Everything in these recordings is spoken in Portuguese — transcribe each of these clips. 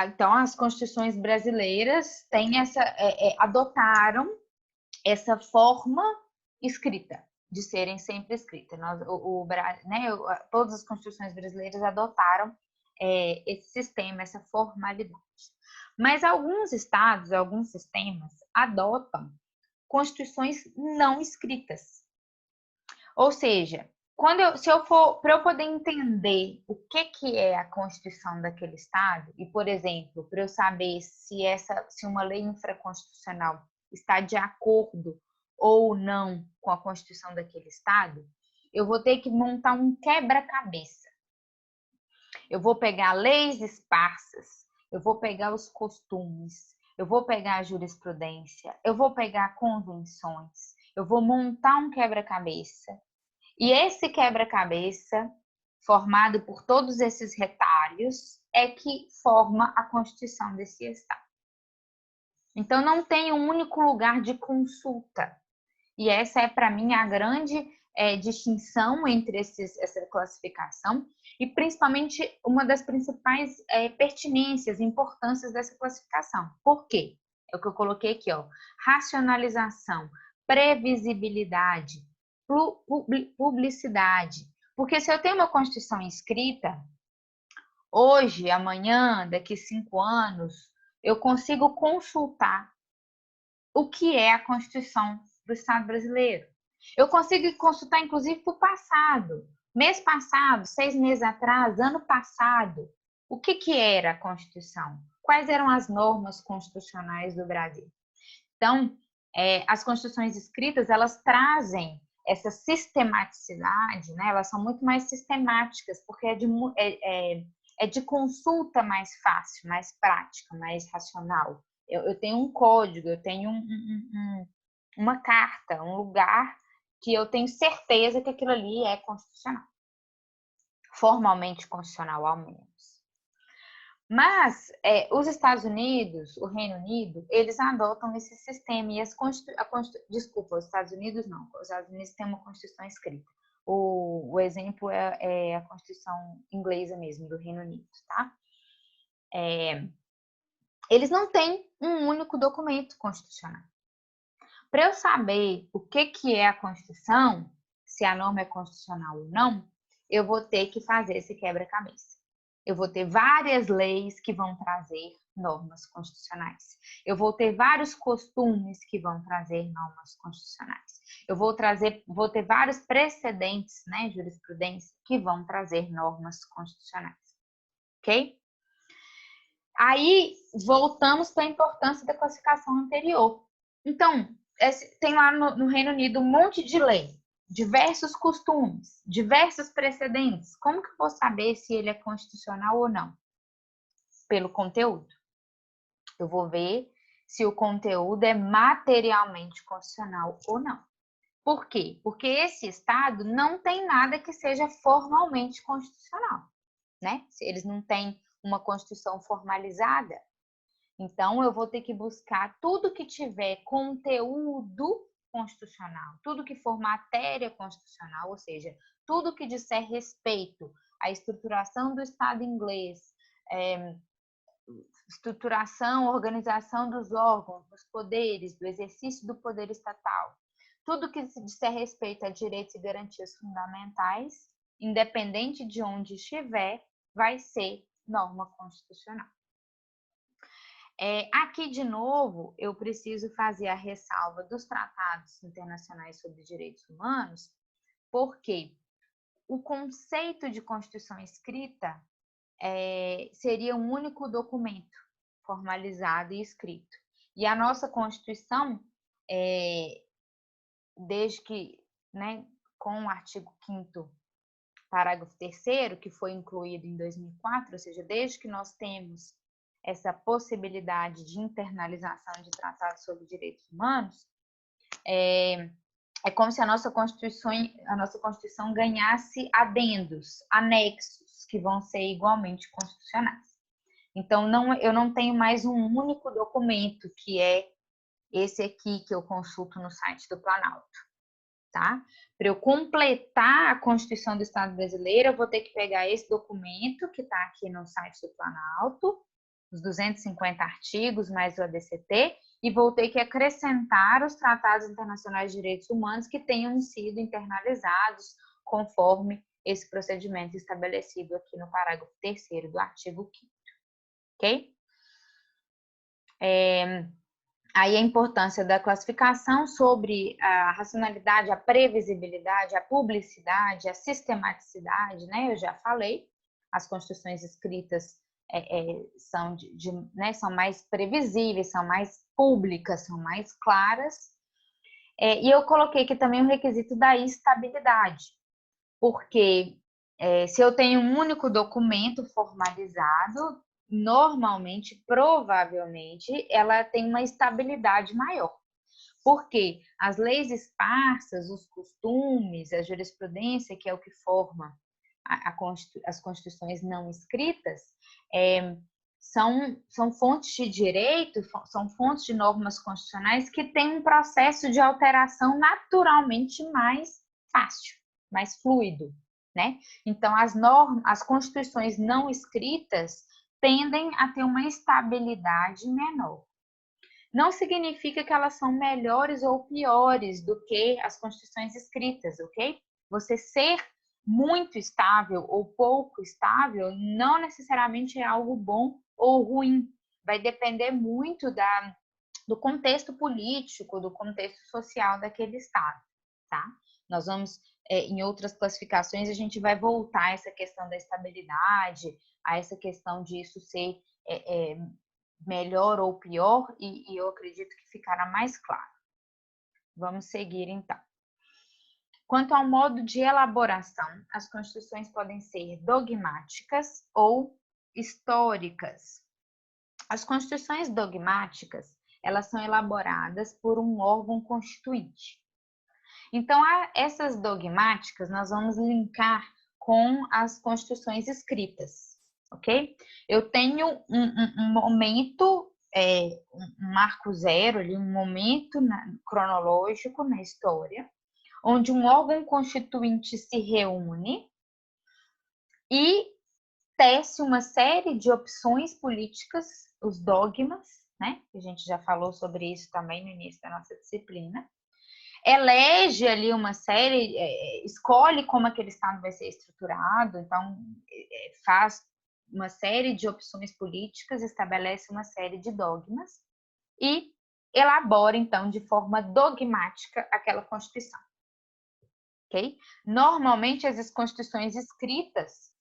Então, as constituições brasileiras têm adotaram essa forma escrita, de serem sempre escritas. Todas as constituições brasileiras adotaram esse sistema, essa formalidade. Mas alguns estados, alguns sistemas adotam constituições não escritas. Ou seja, para eu poder entender o que é a Constituição daquele estado, e, por exemplo, para eu saber se uma lei infraconstitucional está de acordo ou não com a Constituição daquele estado, eu vou ter que montar um quebra-cabeça. Eu vou pegar leis esparsas, eu vou pegar os costumes, eu vou pegar a jurisprudência, eu vou pegar convenções, eu vou montar um quebra-cabeça. E esse quebra-cabeça, formado por todos esses retalhos, é que forma a Constituição desse Estado. Então, não tem um único lugar de consulta. E essa é, para mim, a grande distinção entre essa classificação e, principalmente, uma das principais pertinências, importâncias dessa classificação. Por quê? É o que eu coloquei aqui, ó. Racionalização, previsibilidade, publicidade. Porque se eu tenho uma Constituição escrita, hoje, amanhã, daqui 5 anos, eu consigo consultar o que é a Constituição do Estado brasileiro. Eu consigo consultar, inclusive, para o passado. Mês passado, 6 meses atrás, ano passado, o que era a Constituição? Quais eram as normas constitucionais do Brasil? Então, as constituições escritas, elas trazem essa sistematicidade, né? Elas são muito mais sistemáticas, porque é de consulta mais fácil, mais prática, mais racional. Eu tenho um código, eu tenho uma carta, um lugar que eu tenho certeza que aquilo ali é constitucional. Formalmente constitucional, ao menos. Mas os Estados Unidos, o Reino Unido, eles adotam esse sistema e desculpa, os Estados Unidos não. Os Estados Unidos têm uma Constituição escrita. O exemplo é a Constituição inglesa mesmo, do Reino Unido, tá? Eles não têm um único documento constitucional. Para eu saber o que é a Constituição, se a norma é constitucional ou não, eu vou ter que fazer esse quebra-cabeça. Eu vou ter várias leis que vão trazer normas constitucionais. Eu vou ter vários costumes que vão trazer normas constitucionais. Eu vou ter vários precedentes, né, jurisprudência, que vão trazer normas constitucionais. Ok? Aí, voltamos para a importância da classificação anterior. Então, tem lá no Reino Unido um monte de lei, diversos costumes, diversos precedentes. Como que eu vou saber se ele é constitucional ou não? Pelo conteúdo. Eu vou ver se o conteúdo é materialmente constitucional ou não. Por quê? Porque esse Estado não tem nada que seja formalmente constitucional, né? Eles não têm uma Constituição formalizada. Então, eu vou ter que buscar tudo que tiver conteúdo constitucional, tudo que for matéria constitucional, ou seja, tudo que disser respeito à estruturação do Estado inglês, estruturação, organização dos órgãos, dos poderes, do exercício do poder estatal, tudo que disser respeito a direitos e garantias fundamentais, independente de onde estiver, vai ser norma constitucional. Aqui, de novo, eu preciso fazer a ressalva dos tratados internacionais sobre direitos humanos, porque o conceito de Constituição escrita seria um único documento formalizado e escrito. E a nossa Constituição, desde que, né, com o artigo 5º, parágrafo 3º, que foi incluído em 2004, ou seja, desde que nós temos essa possibilidade de internalização de tratados sobre direitos humanos, é como se a nossa Constituição ganhasse adendos, anexos, que vão ser igualmente constitucionais. Então, eu não tenho mais um único documento, que é esse aqui que eu consulto no site do Planalto. tá? Para eu completar a Constituição do Estado brasileiro, eu vou ter que pegar esse documento que está aqui no site do Planalto, os 250 artigos mais o ADCT, e vou ter que acrescentar os tratados internacionais de direitos humanos que tenham sido internalizados conforme esse procedimento estabelecido aqui no parágrafo 3º do artigo 5º, ok? Aí a importância da classificação sobre a racionalidade, a previsibilidade, a publicidade, a sistematicidade, né? Eu já falei, as constituições escritas são, né, são mais previsíveis, são mais públicas, são mais claras. E eu coloquei aqui também o requisito da estabilidade, porque se eu tenho um único documento formalizado, normalmente, provavelmente, ela tem uma estabilidade maior. Porque as leis esparsas, os costumes, a jurisprudência, que é o que forma as constituições não escritas, são fontes de direito, são fontes de normas constitucionais que têm um processo de alteração naturalmente mais fácil, mais fluido, né? Então, as constituições não escritas tendem a ter uma estabilidade menor. Não significa que elas são melhores ou piores do que as constituições escritas, ok? Você ser muito estável ou pouco estável não necessariamente é algo bom ou ruim. Vai depender muito do contexto político, do contexto social daquele estado, tá? Nós vamos, em outras classificações, a gente vai voltar a essa questão da estabilidade, a essa questão de isso ser melhor ou pior, e eu acredito que ficará mais claro. Vamos seguir, então. Quanto ao modo de elaboração, as constituições podem ser dogmáticas ou históricas. As constituições dogmáticas, elas são elaboradas por um órgão constituinte. Então, essas dogmáticas nós vamos linkar com as constituições escritas, ok? Eu tenho um momento, um marco zero, ali, um momento cronológico na história, onde um órgão constituinte se reúne e tece uma série de opções políticas, os dogmas, né? A gente já falou sobre isso também no início da nossa disciplina. Elege ali uma série, escolhe como aquele Estado vai ser estruturado, então faz uma série de opções políticas, estabelece uma série de dogmas e elabora, então, de forma dogmática aquela Constituição. Okay? Normalmente, as constituições escritas,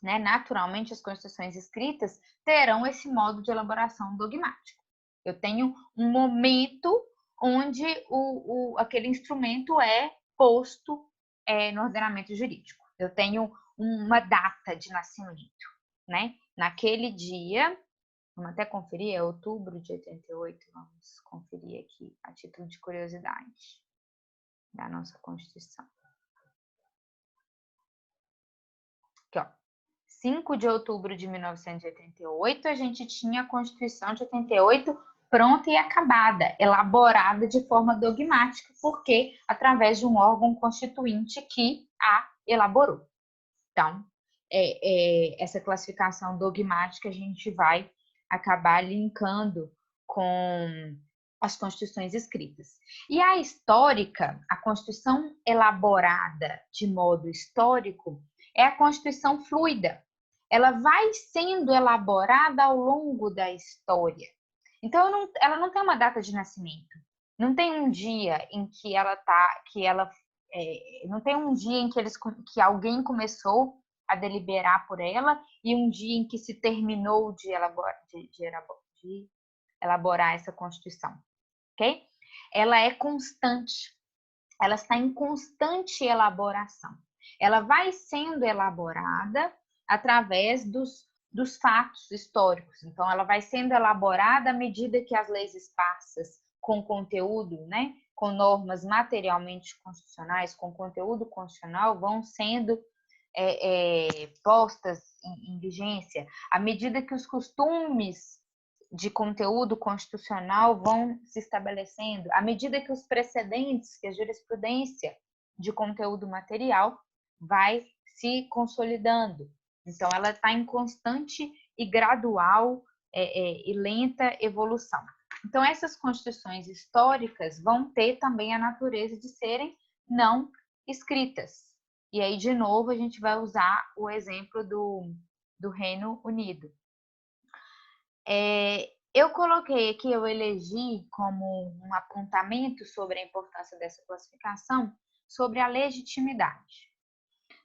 né, naturalmente, as constituições escritas terão esse modo de elaboração dogmático. Eu tenho um momento onde aquele instrumento é posto no ordenamento jurídico. Eu tenho uma data de nascimento, né? Naquele dia, vamos até conferir, é outubro de 88, vamos conferir aqui a título de curiosidade da nossa Constituição. Aqui, ó. 5 de outubro de 1988, a gente tinha a Constituição de 88 pronta e acabada, elaborada de forma dogmática, porque através de um órgão constituinte que a elaborou. Então, essa classificação dogmática a gente vai acabar linkando com as constituições escritas. E a histórica, a Constituição elaborada de modo histórico, é a Constituição fluida. Ela vai sendo elaborada ao longo da história. Então, ela não tem uma data de nascimento. Não tem um dia em que não tem um dia em que alguém começou a deliberar por ela e um dia em que se terminou de elaborar essa Constituição, ok? Ela é constante. Ela está em constante elaboração. Ela vai sendo elaborada através dos fatos históricos. Então, ela vai sendo elaborada à medida que as leis esparsas, com conteúdo, né, com normas materialmente constitucionais, com conteúdo constitucional, vão sendo postas em vigência, à medida que os costumes de conteúdo constitucional vão se estabelecendo, à medida que os precedentes, que a jurisprudência de conteúdo material vai se consolidando. Então, ela está em constante e gradual e lenta evolução. Então, essas constituições históricas vão ter também a natureza de serem não escritas. E aí, de novo, a gente vai usar o exemplo do Reino Unido. Eu coloquei aqui, eu elegi como um apontamento sobre a importância dessa classificação, sobre a legitimidade.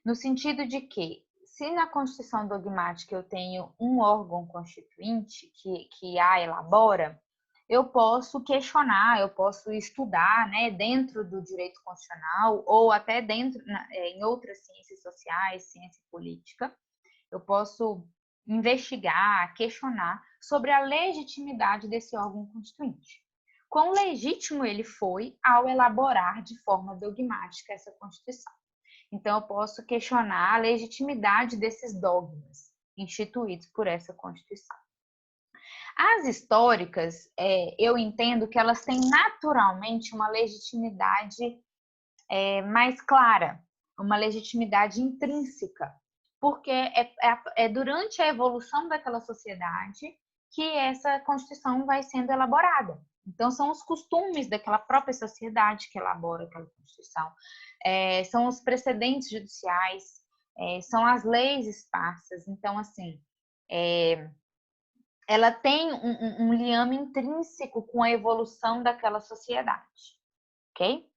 No sentido de que, se na Constituição dogmática eu tenho um órgão constituinte que a elabora, eu posso questionar, eu posso estudar, né, dentro do direito constitucional ou até dentro em outras ciências sociais, ciência política, eu posso investigar, questionar sobre a legitimidade desse órgão constituinte. Quão legítimo ele foi ao elaborar de forma dogmática essa Constituição. Então, eu posso questionar a legitimidade desses dogmas instituídos por essa Constituição. As históricas, eu entendo que elas têm naturalmente uma legitimidade mais clara, uma legitimidade intrínseca, porque é durante a evolução daquela sociedade que essa Constituição vai sendo elaborada. Então, são os costumes daquela própria sociedade que elabora aquela Constituição, são os precedentes judiciais, são as leis esparsas. Então, assim, ela tem um liame intrínseco com a evolução daquela sociedade, ok?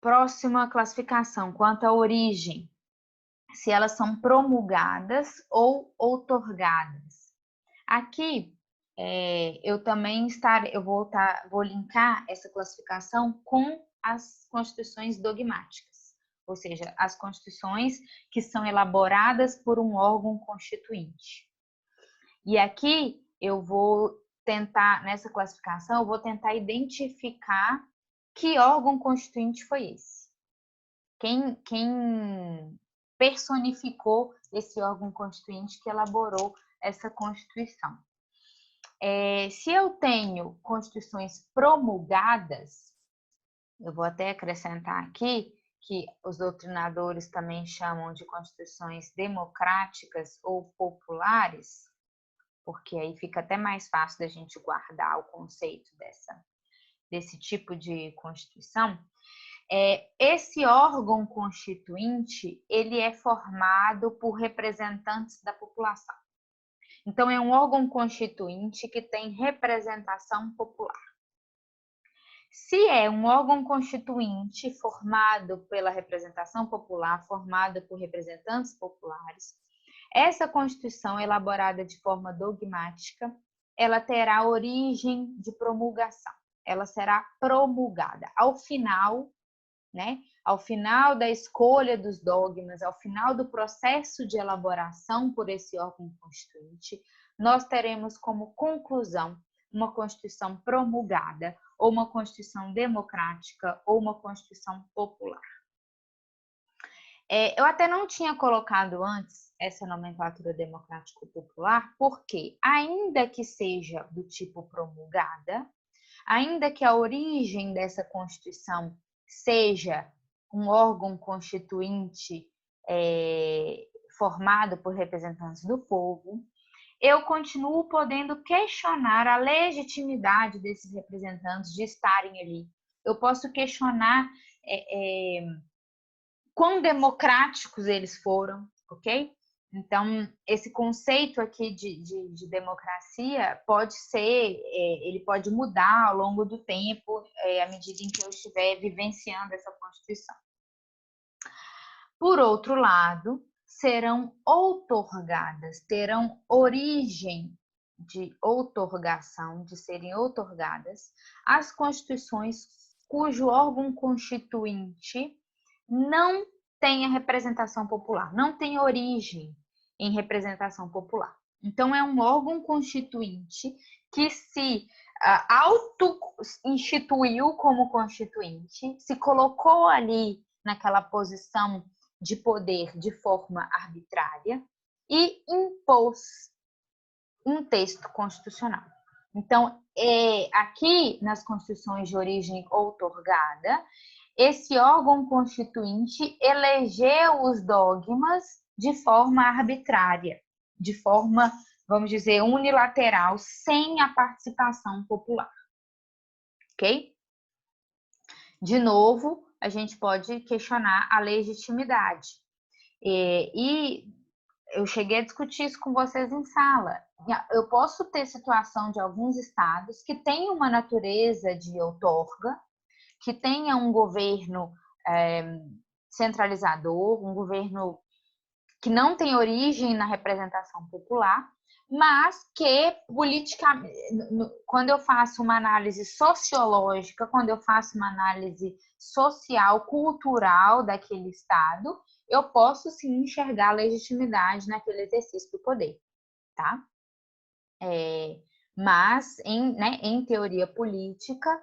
Próxima classificação, quanto à origem, se elas são promulgadas ou outorgadas. Aqui, eu também vou linkar essa classificação com as constituições dogmáticas, ou seja, as constituições que são elaboradas por um órgão constituinte. E aqui eu vou tentar, nessa classificação, eu vou tentar identificar que órgão constituinte foi esse. Quem personificou esse órgão constituinte que elaborou essa Constituição. Se eu tenho constituições promulgadas, eu vou até acrescentar aqui que os doutrinadores também chamam de constituições democráticas ou populares, porque aí fica até mais fácil da gente guardar o conceito desse tipo de constituição. Esse órgão constituinte, ele é formado por representantes da população. Então, é um órgão constituinte que tem representação popular. Se é um órgão constituinte formado pela representação popular, formado por representantes populares, essa Constituição, elaborada de forma dogmática, ela terá origem de promulgação. Ela será promulgada. Ao final, né, ao final da escolha dos dogmas, ao final do processo de elaboração por esse órgão constituinte, nós teremos como conclusão uma Constituição promulgada, ou uma Constituição democrática, ou uma Constituição popular. Eu até não tinha colocado antes essa nomenclatura democrático-popular, porque, ainda que seja do tipo promulgada, ainda que a origem dessa Constituição seja um órgão constituinte formado por representantes do povo, eu continuo podendo questionar a legitimidade desses representantes de estarem ali. Eu posso questionar quão democráticos eles foram, ok? Então, esse conceito aqui de democracia pode ser, ele pode mudar ao longo do tempo, à medida em que eu estiver vivenciando essa Constituição. Por outro lado, serão outorgadas, terão origem de outorgação, de serem outorgadas, as constituições cujo órgão constituinte não tenha representação popular, não tem origem em representação popular. Então, é um órgão constituinte que se auto-instituiu como constituinte, se colocou ali naquela posição de poder de forma arbitrária e impôs um texto constitucional. Então, aqui nas constituições de origem outorgada, esse órgão constituinte elegeu os dogmas de forma arbitrária, de forma, vamos dizer, unilateral, sem a participação popular. Ok? De novo, a gente pode questionar a legitimidade. E eu cheguei a discutir isso com vocês em sala. Eu posso ter situação de alguns estados que têm uma natureza de outorga, que tenha um governo centralizador, um governo que não tem origem na representação popular, mas que politicamente, quando eu faço uma análise sociológica, quando eu faço uma análise social, cultural daquele estado, eu posso sim enxergar a legitimidade naquele exercício do poder, tá? Mas, em teoria política,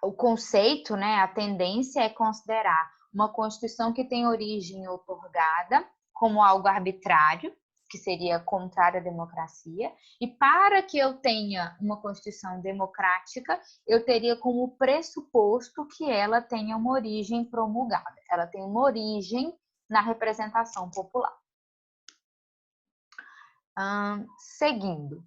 o conceito, né, a tendência é considerar uma Constituição que tem origem outorgada como algo arbitrário, que seria contrário à democracia, e para que eu tenha uma Constituição democrática, eu teria como pressuposto que ela tenha uma origem promulgada, ela tem uma origem na representação popular. Seguindo.